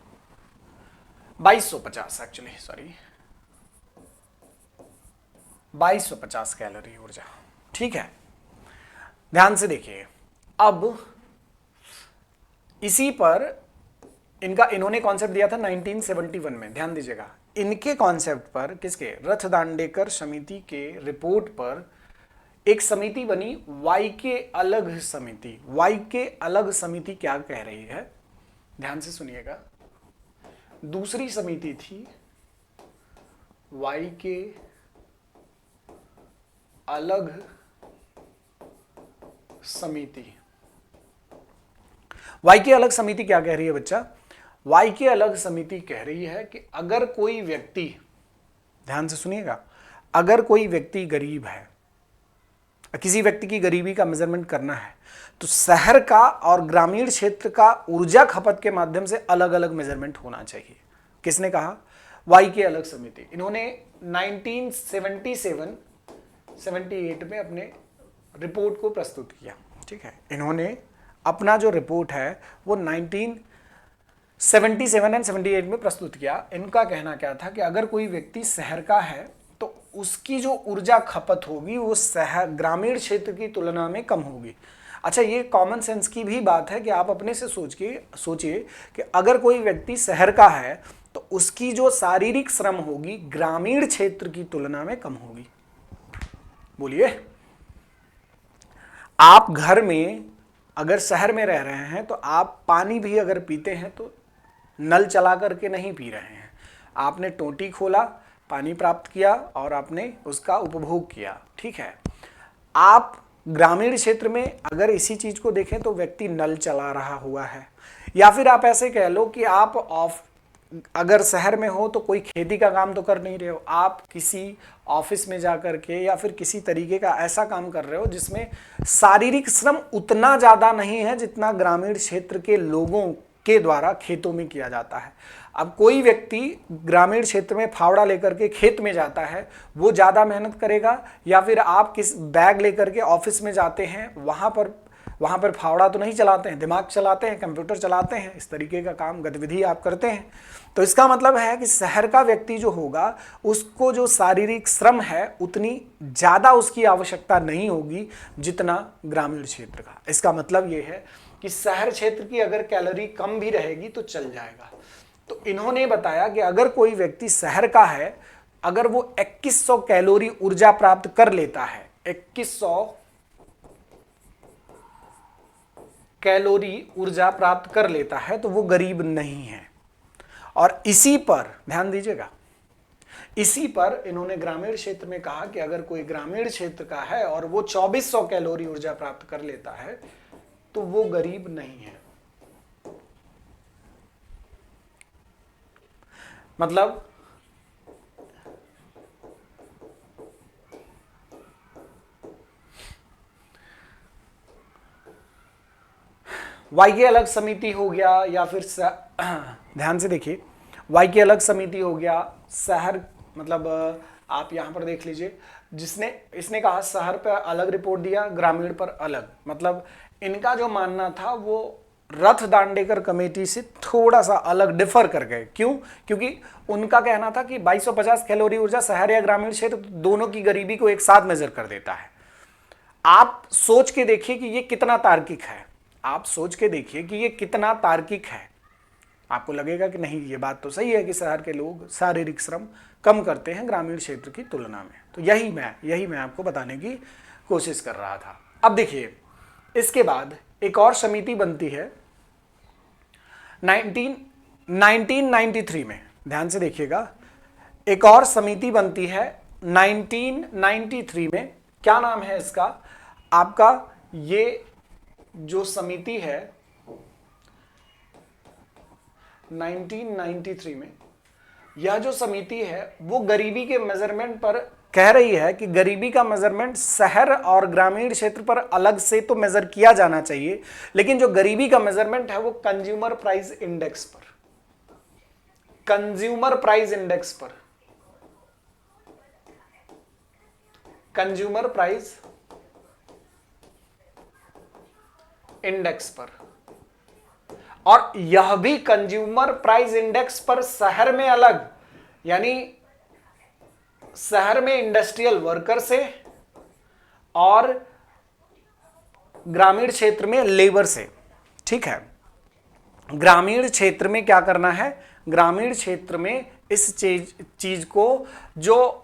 2250 एक्चुअली, सॉरी 2250 कैलोरी ऊर्जा, ठीक है। ध्यान से देखिए, अब इसी पर इन्होंने कॉन्सेप्ट दिया था 1971 में, ध्यान दीजिएगा। इनके कॉन्सेप्ट पर, किसके? रथ दांडेकर समिति के रिपोर्ट पर एक समिति बनी, वाई के अलग समिति। वाई के अलग समिति क्या कह रही है, ध्यान से सुनिएगा। दूसरी समिति थी वाई के अलग समिति। वाई की अलग समिति क्या कह रही है बच्चा? वाई की अलग समिति कह रही है कि अगर कोई व्यक्ति, ध्यान से सुनिएगा, अगर कोई व्यक्ति गरीब है, किसी व्यक्ति की गरीबी का मेजरमेंट करना है, तो शहर का और ग्रामीण क्षेत्र का ऊर्जा खपत के माध्यम से अलग अलग मेजरमेंट होना चाहिए। किसने कहा? वाई की अलग समिति। इन्होंने 1978 में अपने रिपोर्ट को प्रस्तुत किया, ठीक है। इन्होंने अपना जो रिपोर्ट है वो 1977 एंड 78 में प्रस्तुत किया। इनका कहना क्या था कि अगर कोई व्यक्ति शहर का है तो उसकी जो ऊर्जा खपत होगी वो शहर ग्रामीण क्षेत्र की तुलना में कम होगी। अच्छा, ये कॉमन सेंस की भी बात है कि आप अपने से सोचिए कि अगर कोई व्यक्ति शहर का है तो उसकी जो शारीरिक श्रम होगी ग्रामीण क्षेत्र की तुलना में कम होगी। बोलिए, आप घर में अगर शहर में रह रहे हैं तो आप पानी भी अगर पीते हैं तो नल चला करके नहीं पी रहे हैं, आपने टोटी खोला, पानी प्राप्त किया और आपने उसका उपभोग किया, ठीक है। आप ग्रामीण क्षेत्र में अगर इसी चीज को देखें तो व्यक्ति नल चला रहा हुआ है, या फिर आप ऐसे कह लो कि आप अगर शहर में हो तो कोई खेती का काम तो कर नहीं रहे हो, आप किसी ऑफिस में जा करके या फिर किसी तरीके का ऐसा काम कर रहे हो जिसमें शारीरिक श्रम उतना ज़्यादा नहीं है जितना ग्रामीण क्षेत्र के लोगों के द्वारा खेतों में किया जाता है। अब कोई व्यक्ति ग्रामीण क्षेत्र में फावड़ा लेकर के खेत में जाता है, वो ज़्यादा मेहनत करेगा, या फिर आप किस बैग लेकर के ऑफिस में जाते हैं, वहाँ पर फावड़ा तो नहीं चलाते हैं, दिमाग चलाते हैं, कंप्यूटर चलाते हैं, इस तरीके का काम गतिविधि आप करते हैं। तो इसका मतलब है कि शहर का व्यक्ति जो होगा उसको जो शारीरिक श्रम है उतनी ज़्यादा उसकी आवश्यकता नहीं होगी जितना ग्रामीण क्षेत्र का। इसका मतलब ये है कि शहर क्षेत्र की अगर कैलोरी कम भी रहेगी तो चल जाएगा। तो इन्होंने बताया कि अगर कोई व्यक्ति शहर का है, अगर वो 2100 कैलोरी ऊर्जा प्राप्त कर लेता है, 2100 कैलोरी ऊर्जा प्राप्त कर लेता है तो वो गरीब नहीं है। और इसी पर ध्यान दीजिएगा, इसी पर इन्होंने ग्रामीण क्षेत्र में कहा कि अगर कोई ग्रामीण क्षेत्र का है और वो 2400 कैलोरी ऊर्जा प्राप्त कर लेता है तो वो गरीब नहीं है। मतलब वाई की अलग समिति हो गया, या फिर ध्यान से देखिए, वाई की अलग समिति हो गया, शहर मतलब आप यहां पर देख लीजिए, इसने कहा शहर पर अलग रिपोर्ट दिया, ग्रामीण पर अलग। मतलब इनका जो मानना था वो रथ दांडेकर कमेटी से थोड़ा सा अलग डिफर कर गए। क्यों? क्योंकि उनका कहना था कि 2250 कैलोरी ऊर्जा शहर या ग्रामीण क्षेत्र दोनों की गरीबी को एक साथ मेजर कर देता है। आप सोच के देखिए कि ये कितना तार्किक है, आप सोच के देखिए कि ये कितना तार्किक है। आपको लगेगा कि नहीं, ये बात तो सही है कि शहर के लोग शारीरिक श्रम कम करते हैं ग्रामीण क्षेत्र की तुलना में। तो यही मैं आपको बताने की कोशिश कर रहा था। अब देखिए, इसके बाद एक और समिति बनती है 1993 में। ध्यान से देखिएगा, एक और समिति बनती है 1993 में। क्या नाम है इसका आपका? ये जो समिति है 1993 में, यह जो समिति है वो गरीबी के मेजरमेंट पर कह रही है कि गरीबी का मेजरमेंट शहर और ग्रामीण क्षेत्र पर अलग से तो मेजर किया जाना चाहिए, लेकिन जो गरीबी का मेजरमेंट है वो कंज्यूमर प्राइस इंडेक्स पर, कंज्यूमर प्राइस इंडेक्स पर, कंज्यूमर प्राइस इंडेक्स पर, और यह भी कंज्यूमर प्राइस इंडेक्स पर शहर में अलग, यानी शहर में इंडस्ट्रियल वर्कर से और ग्रामीण क्षेत्र में लेबर से। ठीक है, ग्रामीण क्षेत्र में क्या करना है? ग्रामीण क्षेत्र में इस चीज को जो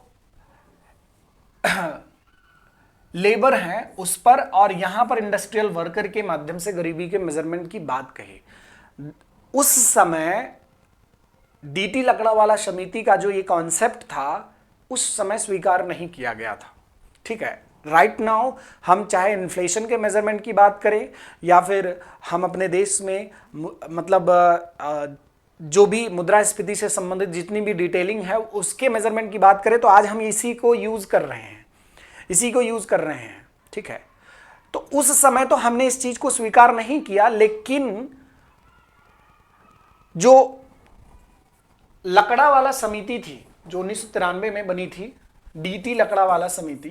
लेबर है उस पर, और यहां पर इंडस्ट्रियल वर्कर के माध्यम से गरीबी के मेजरमेंट की बात कही। उस समय डीटी लकड़ावाला समिति का जो ये कॉन्सेप्ट था उस समय स्वीकार नहीं किया गया था। ठीक है, राइट नाउ हम चाहे इन्फ्लेशन के मेजरमेंट की बात करें या फिर हम अपने देश में मतलब जो भी मुद्रास्फीति से संबंधित जितनी भी डिटेलिंग है उसके मेजरमेंट की बात करें, तो आज हम इसी को यूज कर रहे हैं। ठीक है, तो उस समय तो हमने इस चीज को स्वीकार नहीं किया, लेकिन जो लकड़ावाला समिति थी जो 1993 में बनी थी, डीटी लकड़ावाला समिति,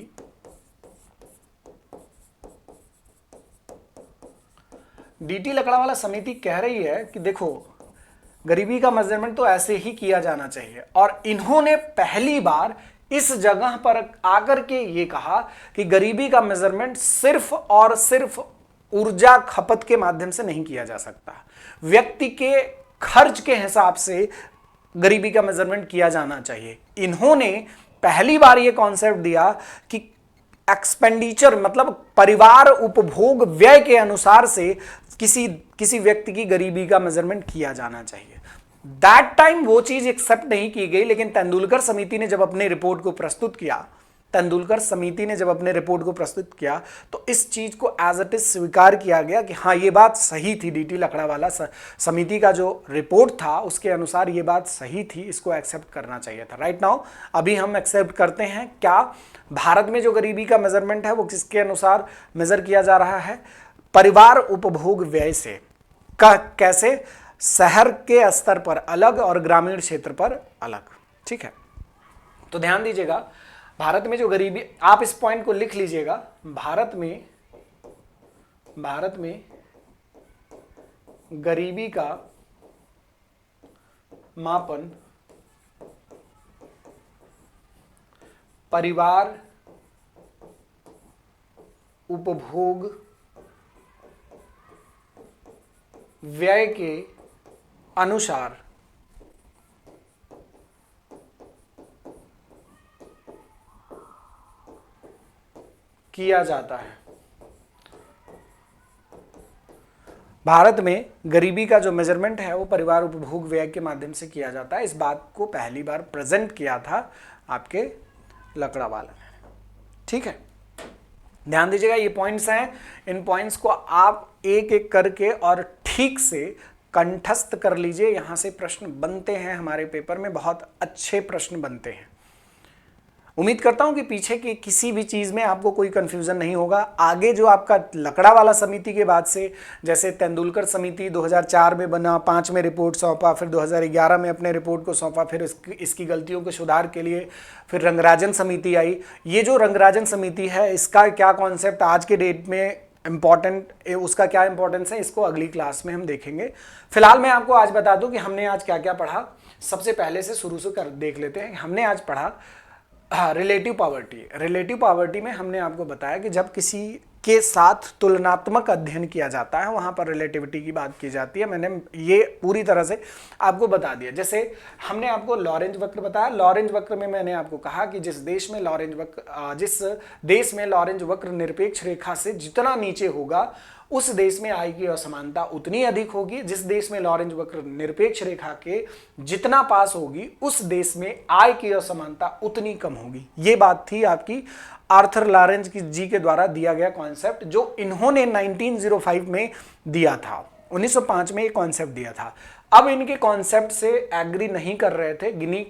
डीटी लकड़ावाला समिति कह रही है कि देखो गरीबी का मेजरमेंट तो ऐसे ही किया जाना चाहिए, और इन्होंने पहली बार इस जगह पर आकर के ये कहा कि गरीबी का मेजरमेंट सिर्फ और सिर्फ ऊर्जा खपत के माध्यम से नहीं किया जा सकता, व्यक्ति के खर्च के हिसाब से गरीबी का मेजरमेंट किया जाना चाहिए। इन्होंने पहली बार यह कॉन्सेप्ट दिया कि एक्सपेंडिचर मतलब परिवार उपभोग व्यय के अनुसार से किसी व्यक्ति की गरीबी का मेजरमेंट किया जाना चाहिए। दैट टाइम वो चीज एक्सेप्ट नहीं की गई, लेकिन तेंदुलकर समिति ने जब अपने रिपोर्ट को प्रस्तुत किया, तो इस चीज को एज इट इज स्वीकार किया गया कि हाँ ये बात सही थी। डीटी लकड़ावाला समिति का जो रिपोर्ट था उसके अनुसार ये बात सही थी, इसको एक्सेप्ट करना चाहिए था। राइट नाउ अभी हम एक्सेप्ट करते हैं। क्या भारत में जो गरीबी का मेजरमेंट है वो किसके अनुसार मेजर किया जा रहा है? परिवार उपभोग व्यय से। कैसे? शहर के स्तर पर अलग और ग्रामीण क्षेत्र पर अलग। ठीक है, तो ध्यान दीजिएगा, भारत में जो गरीबी, आप इस पॉइंट को लिख लीजिएगा, भारत में गरीबी का मापन परिवार उपभोग व्यय के अनुसार किया जाता है। भारत में गरीबी का जो मेजरमेंट है वो परिवार उपभोग व्यय के माध्यम से किया जाता है। इस बात को पहली बार प्रेजेंट किया था आपके लकड़ावाला ने। ठीक है, ध्यान दीजिएगा, ये पॉइंट्स हैं, इन पॉइंट्स को आप एक एक करके और ठीक से कंठस्थ कर लीजिए। यहां से प्रश्न बनते हैं हमारे पेपर में, बहुत अच्छे प्रश्न बनते हैं। उम्मीद करता हूं कि पीछे की किसी भी चीज में आपको कोई कंफ्यूजन नहीं होगा। आगे जो आपका लकड़ावाला समिति के बाद से, जैसे तेंदुलकर समिति 2004 में बना, 5 में रिपोर्ट सौंपा, फिर 2011 में अपने रिपोर्ट को सौंपा, फिर इसकी गलतियों के सुधार के लिए फिर रंगराजन समिति आई। ये जो रंगराजन समिति है इसका क्या कॉन्सेप्ट आज के डेट में इंपॉर्टेंट उसका क्या इंपॉर्टेंस है इसको अगली क्लास में हम देखेंगे। फिलहाल मैं आपको आज बता दूं कि हमने आज क्या क्या पढ़ा। सबसे पहले से शुरू से कर देख लेते हैं। हमने आज पढ़ा रिलेटिव पॉवर्टी। रिलेटिव पॉवर्टी में हमने आपको बताया कि जब किसी के साथ तुलनात्मक अध्ययन किया जाता है वहां पर रिलेटिविटी की बात की जाती है। मैंने ये पूरी तरह से आपको बता दिया। जैसे हमने आपको लॉरेंज वक्र बताया। लॉरेंज वक्र में मैंने आपको कहा कि जिस देश में लॉरेंज वक्र निरपेक्ष रेखा से जितना नीचे होगा उस देश में आय की असमानता उतनी अधिक होगी। जिस देश में लॉरेंज वक्र निरपेक्ष रेखा के जितना पास होगी उस देश में आय की असमानता उतनी कम होगी। ये बात थी आपकी आर्थर लॉरेंज जी के द्वारा दिया गया कॉन्सेप्ट, जो इन्होंने 1905 में दिया था। 1905 में ये कॉन्सेप्ट दिया था। अब इनके कॉन्सेप्ट से एग्री नहीं कर रहे थे गिनी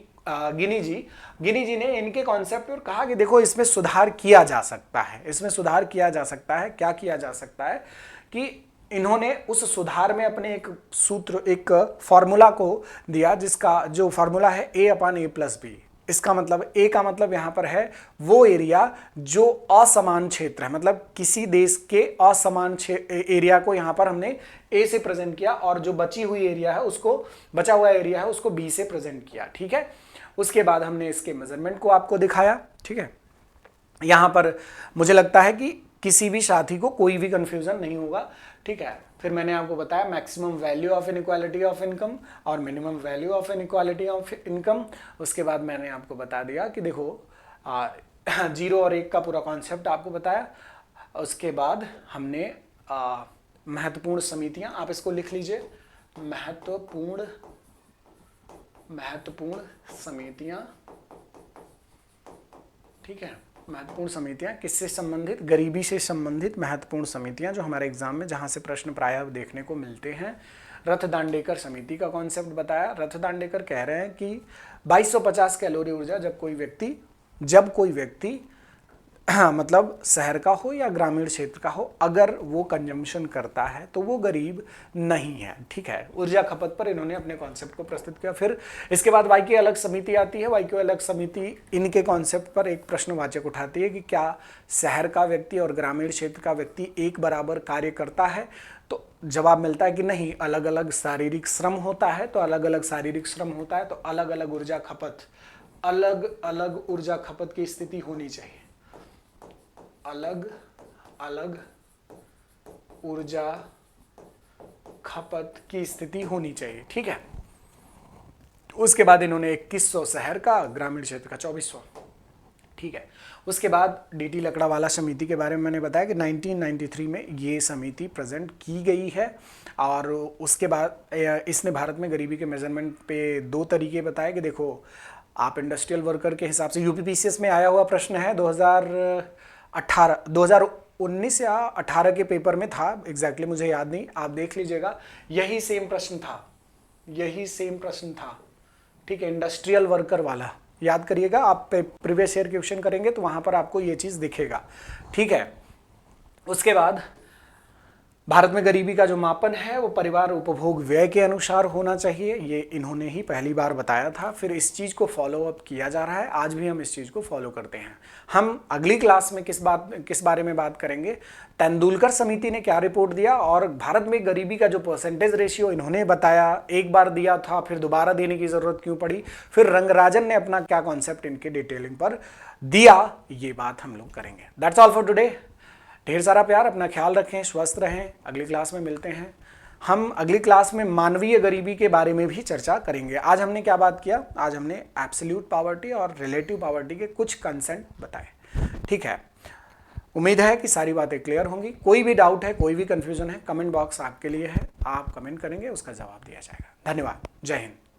जी ने इनके कॉन्सेप्ट पर कहा कि देखो इसमें सुधार किया जा सकता है। इसमें सुधार किया जा सकता है। क्या किया जा सकता है कि इन्होंने उस सुधार में अपने एक सूत्र, एक फॉर्मूला को दिया, जिसका जो फॉर्मूला है A/A+B। इसका मतलब A का मतलब यहां पर है वो एरिया जो असमान क्षेत्र है, मतलब किसी देश के असमान एरिया को यहां पर हमने A से प्रेजेंट किया और जो बचा हुआ एरिया है उसको B से प्रेजेंट किया। ठीक है। उसके बाद हमने इसके मेजरमेंट को आपको दिखाया। ठीक है। यहां पर मुझे लगता है कि किसी भी साथी को कोई भी कंफ्यूजन नहीं होगा। ठीक है। फिर मैंने आपको बताया maximum value of inequality of income और minimum value of inequality of income. उसके बाद मैंने आपको बता दिया कि देखो 0 और 1 का पूरा कॉन्सेप्ट आपको बताया। उसके बाद हमने महत्वपूर्ण समितियां, आप इसको लिख लीजिए, महत्वपूर्ण समितियां। ठीक है। महत्वपूर्ण समितियां किससे संबंधित? गरीबी से संबंधित महत्वपूर्ण समितियां, जो हमारे एग्जाम में जहां से प्रश्न प्रायः देखने को मिलते हैं। रथ दांडेकर समिति का कॉन्सेप्ट बताया। रथ दांडेकर कह रहे हैं कि 2250 कैलोरी ऊर्जा जब कोई व्यक्ति मतलब शहर का हो या ग्रामीण क्षेत्र का हो, अगर वो कंजम्पशन करता है तो वो गरीब नहीं है। ठीक है। ऊर्जा खपत पर इन्होंने अपने कॉन्सेप्ट को प्रस्तुत किया। फिर इसके बाद वाई की अलग समिति आती है। वाई की अलग समिति इनके कॉन्सेप्ट पर एक प्रश्नवाचक उठाती है कि क्या शहर का व्यक्ति और ग्रामीण क्षेत्र का व्यक्ति एक बराबर कार्य करता है? तो जवाब मिलता है कि नहीं, अलग अलग शारीरिक श्रम होता है। तो अलग अलग शारीरिक श्रम होता है तो अलग अलग ऊर्जा खपत की स्थिति होनी चाहिए। अलग अलग ऊर्जा खपत की स्थिति होनी चाहिए। ठीक है। उसके बाद इन्होंने 2100 शहर का, ग्रामीण क्षेत्र का 2400। ठीक है। उसके बाद डीटी लकड़ावाला समिति के बारे में मैंने बताया कि 1993 में ये समिति प्रेजेंट की गई है। और उसके बाद इसने भारत में गरीबी के मेजरमेंट पे 2 तरीके बताए कि देखो आप इंडस्ट्रियल वर्कर के हिसाब से, यूपीपीसीएस में आया हुआ प्रश्न है 2019 या 18 के पेपर में था, एग्जैक्टली मुझे याद नहीं, आप देख लीजिएगा। यही सेम प्रश्न था। ठीक है। इंडस्ट्रियल वर्कर वाला याद करिएगा, आप प्रीवियस ईयर क्वेश्चन करेंगे तो वहां पर आपको ये चीज दिखेगा। ठीक है। उसके बाद भारत में गरीबी का जो मापन है वो परिवार उपभोग व्यय के अनुसार होना चाहिए। ये इन्होंने ही पहली बार बताया था। फिर इस चीज़ को फॉलो अप किया जा रहा है। आज भी हम इस चीज़ को फॉलो करते हैं। हम अगली क्लास में किस बारे में बात करेंगे? तेंदुलकर समिति ने क्या रिपोर्ट दिया और भारत में गरीबी का जो परसेंटेज रेशियो इन्होंने बताया, एक बार दिया था फिर दोबारा देने की ज़रूरत क्यों पड़ी, फिर रंगराजन ने अपना क्या कॉन्सेप्ट इनके डिटेलिंग पर दिया, ये बात हम लोग करेंगे। That's all for today. ढेर सारा प्यार, अपना ख्याल रखें, स्वस्थ रहें। अगली क्लास में मिलते हैं। हम अगली क्लास में मानवीय गरीबी के बारे में भी चर्चा करेंगे। आज हमने क्या बात किया? आज हमने एब्सोल्यूट पॉवर्टी और रिलेटिव पॉवर्टी के कुछ कंसेप्ट बताए। ठीक है। उम्मीद है कि सारी बातें क्लियर होंगी। कोई भी डाउट है, कोई भी कंफ्यूजन है, कमेंट बॉक्स आपके लिए है। आप कमेंट करेंगे, उसका जवाब दिया जाएगा। धन्यवाद। जय हिंद।